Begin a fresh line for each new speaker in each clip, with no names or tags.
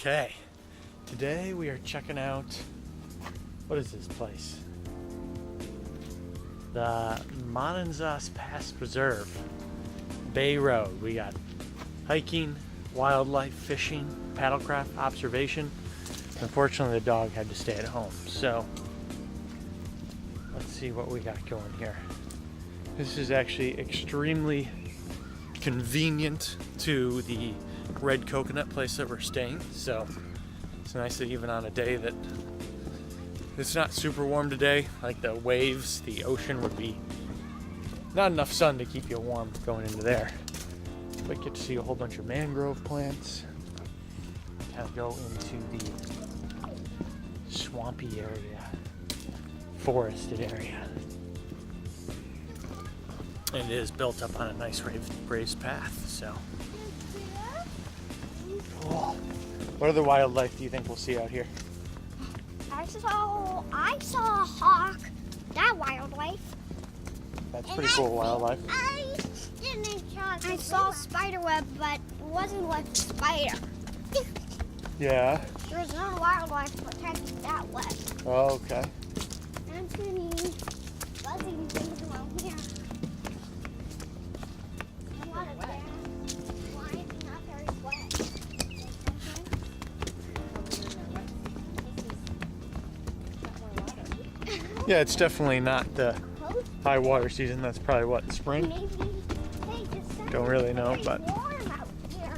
Okay, today we are checking out, what is this place? The Mananzas Pass Preserve, Bay Road. We got hiking, wildlife, fishing, paddlecraft, observation. Unfortunately, the dog had to stay at home. So let's see what we got going here. This is actually extremely convenient to the Red Coconut place that we're staying. So it's nice that even on a day that it's not super warm today, like the waves, the ocean would be not enough sun to keep you warm going into there. But get to see a whole bunch of mangrove plants. Kind of go into the swampy area, forested area. And it is built up on a nice raised path, so. Cool. What other wildlife do you think we'll see out here?
I saw a hawk. That wildlife.
That's pretty cool wildlife.
I saw a spider web, but it wasn't like a spider.
Yeah.
There was no wildlife protecting that web.
Oh, okay.
I'm seeing buzzing things around here. A lot of them. Why is it not very wet?
Yeah, it's definitely not the high water season. That's probably what, spring?
Maybe they just said
Don't really know,
it's
but
warm out here.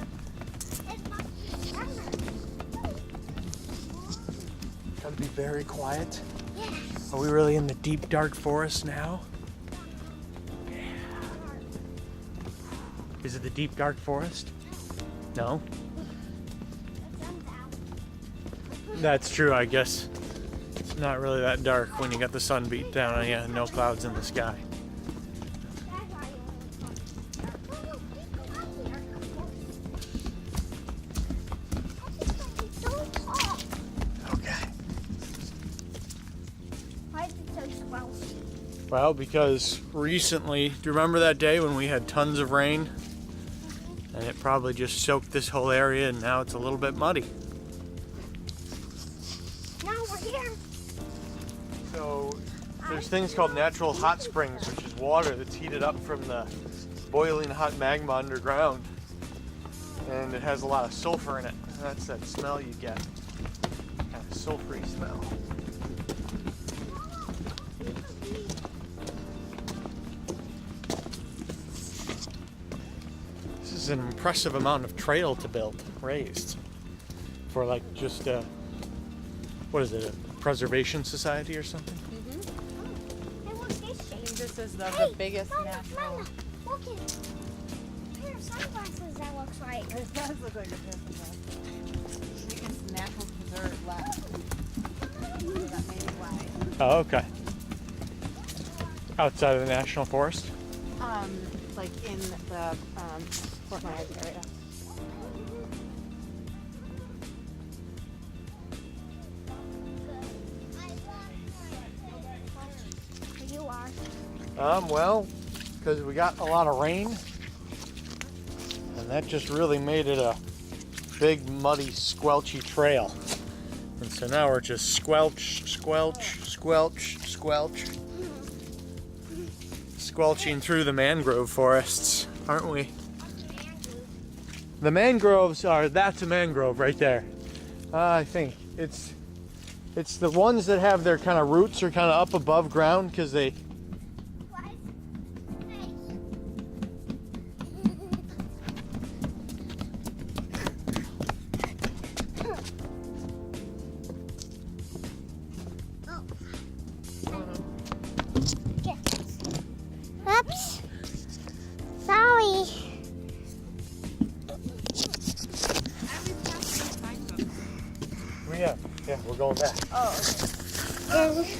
It must be summer.
gotta be very quiet.
Yes.
Are we really in the deep dark forest now? Yeah. Is it the deep dark forest? No? That's true, I guess. It's not really that dark when you got the sun beat down on you and no clouds in the sky. Okay.
Why is it so squelchy?
Well, because recently, do you remember that day when we had tons of rain? And it probably just soaked this whole area and now it's a little bit muddy.
Now we're here.
So there's things called natural hot springs, which is water that's heated up from the boiling hot magma underground. And it has a lot of sulfur in it. And that's that smell you get. Kind of sulfury smell. This is an impressive amount of trail to build, raised. For like just what is it, a preservation society or something?
Hey, look, this
I think this is the
Hey,
biggest
Mama,
natural.
Mama, look at a pair of sunglasses that looks like.
This does look like a pistol. Biggest natural preserve left. That made it wide.
Oh, okay. Outside of the national forest?
Like in the Fort Myers area.
You are.
Well, because we got a lot of rain, and that just really made it a big, muddy, squelchy trail. And so now we're just squelch, squelch, squelch, squelch, squelching through the mangrove forests, aren't we? The mangroves are, that's a mangrove right there. I think it's the ones that have their kind of roots are kind of up above ground because they
Oops. Sorry.
yeah, we're going back.
Oh, okay.